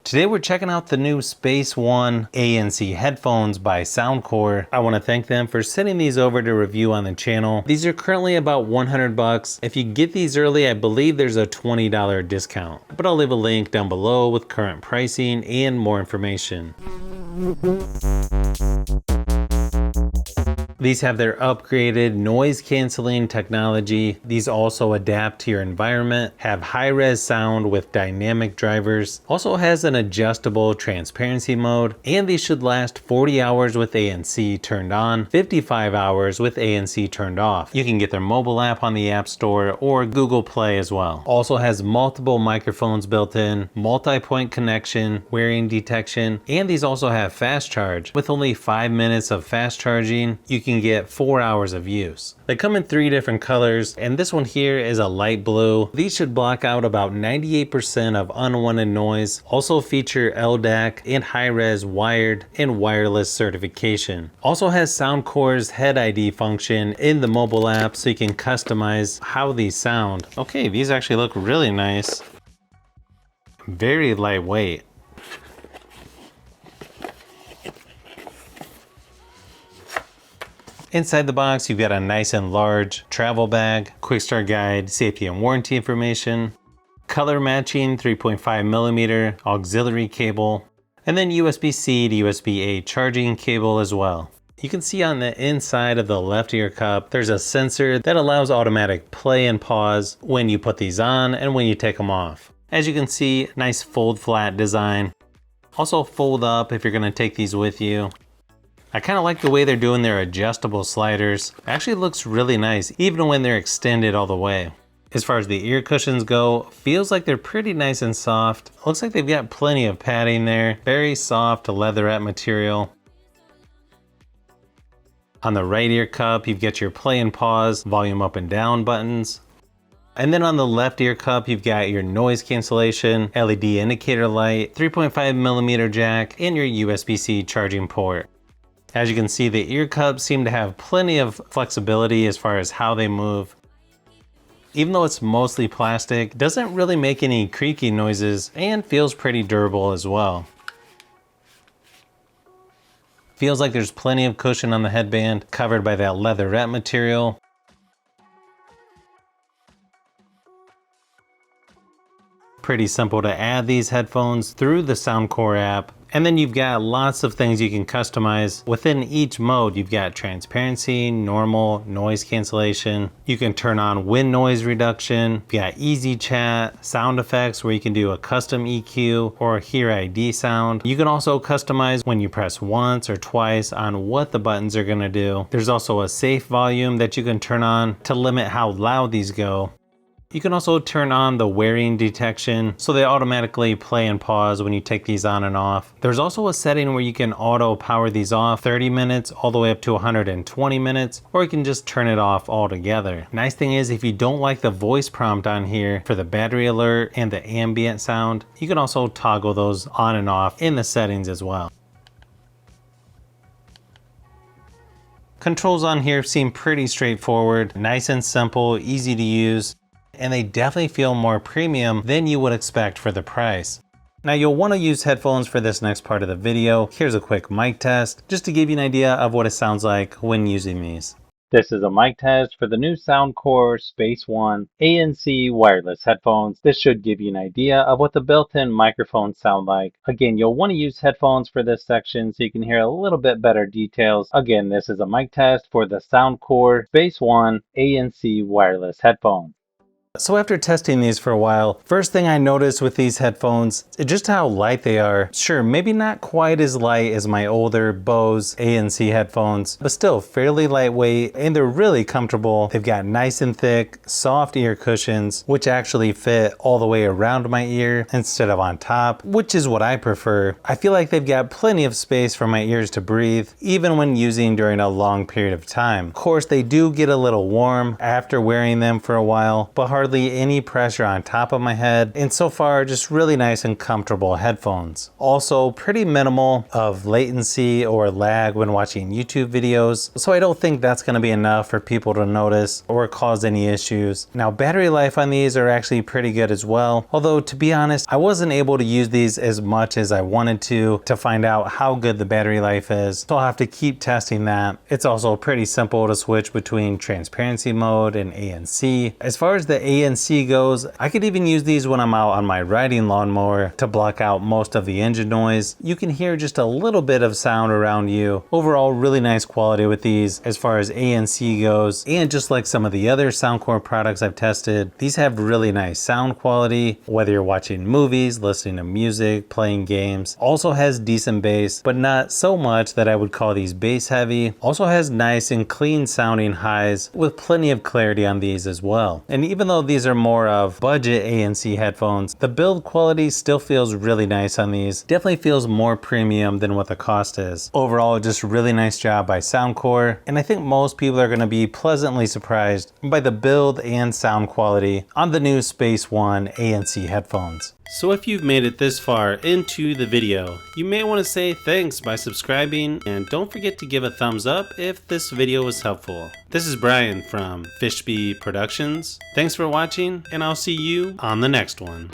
Today we're checking out the new Space One ANC headphones by Soundcore. I want to thank them for sending these over to review on the channel. These are currently about 100 bucks. If you get these early, I believe there's a $20 discount, but I'll leave a link down below with current pricing and more information. These have their upgraded noise canceling technology. These also adapt to your environment, have high-res sound with dynamic drivers, also has an adjustable transparency mode, and these should last 40 hours with ANC turned on, 55 hours with ANC turned off. You can get their mobile app on the App Store or Google Play as well. Also has multiple microphones built in, multi-point connection, wearing detection, and these also have fast charge. With only 5 minutes of fast charging, you can get 4 hours of use. They come in 3 different colors, and this one here is a light blue. These should block out about 98% of unwanted noise. Also feature LDAC and high-res wired and wireless certification. Also has Soundcore's Head ID function in the mobile app, so you can customize how these sound. Okay, these actually look really nice. Very lightweight. Inside the box, you've got a nice and large travel bag, quick start guide, safety and warranty information, color matching 3.5mm auxiliary cable, and then USB-C to USB-A charging cable as well. You can see on the inside of the left ear cup, there's a sensor that allows automatic play and pause when you put these on and when you take them off. As you can see, nice fold flat design. Also fold up if you're gonna take these with you. I kind of like the way they're doing their adjustable sliders. It actually looks really nice, even when they're extended all the way. As far as the ear cushions go, feels like they're pretty nice and soft. Looks like they've got plenty of padding there. Very soft leatherette material. On the right ear cup, you've got your play and pause, volume up and down buttons. And then on the left ear cup, you've got your noise cancellation, LED indicator light, 3.5mm jack, and your USB-C charging port. As you can see, the ear cups seem to have plenty of flexibility as far as how they move. Even though it's mostly plastic, it doesn't really make any creaky noises and feels pretty durable as well. Feels like there's plenty of cushion on the headband, covered by that leatherette material. Pretty simple to add these headphones through the Soundcore app. And then you've got lots of things you can customize. Within each mode, you've got transparency, normal, noise cancellation. You can turn on wind noise reduction. You've got easy chat, sound effects where you can do a custom EQ or hear ID sound. You can also customize when you press once or twice on what the buttons are gonna do. There's also a safe volume that you can turn on to limit how loud these go. You can also turn on the wearing detection so they automatically play and pause when you take these on and off. There's also a setting where you can auto power these off 30 minutes all the way up to 120 minutes, or you can just turn it off altogether. Nice thing is, if you don't like the voice prompt on here for the battery alert and the ambient sound, you can also toggle those on and off in the settings as well. Controls on here seem pretty straightforward, nice and simple, easy to use. And they definitely feel more premium than you would expect for the price. Now you'll want to use headphones for this next part of the video. Here's a quick mic test, just to give you an idea of what it sounds like when using these. This is a mic test for the new Soundcore Space One ANC wireless headphones. This should give you an idea of what the built-in microphones sound like. Again, you'll want to use headphones for this section so you can hear a little bit better details. Again, this is a mic test for the Soundcore Space One ANC wireless headphones. So after testing these for a while, first thing I noticed with these headphones is just how light they are. Sure, maybe not quite as light as my older Bose ANC headphones, but still fairly lightweight, and they're really comfortable. They've got nice and thick, soft ear cushions, which actually fit all the way around my ear instead of on top, which is what I prefer. I feel like they've got plenty of space for my ears to breathe, even when using during a long period of time. Of course, they do get a little warm after wearing them for a while, but hard hardly any pressure on top of my head, and so far just really nice and comfortable headphones. Also pretty minimal of latency or lag when watching YouTube videos, so I don't think that's going to be enough for people to notice or cause any issues. Now battery life on these are actually pretty good as well, although to be honest I wasn't able to use these as much as I wanted to find out how good the battery life is, so I'll have to keep testing that. It's also pretty simple to switch between transparency mode and ANC. As far as the ANC goes, I could even use these when I'm out on my riding lawnmower to block out most of the engine noise. You can hear just a little bit of sound around you. Overall, really nice quality with these as far as ANC goes, and just like some of the other Soundcore products I've tested, these have really nice sound quality, whether you're watching movies, listening to music, playing games. Also has decent bass, but not so much that I would call these bass heavy. Also has nice and clean sounding highs with plenty of clarity on these as well. And even though these are more of budget ANC headphones, the build quality still feels really nice on these. Definitely feels more premium than what the cost is. Overall, just really nice job by Soundcore, and I think most people are going to be pleasantly surprised by the build and sound quality on the new Space One ANC headphones. So if you've made it this far into the video, you may want to say thanks by subscribing, and don't forget to give a thumbs up if this video was helpful. This is Brian from Fishbee Productions. Thanks for watching, and I'll see you on the next one.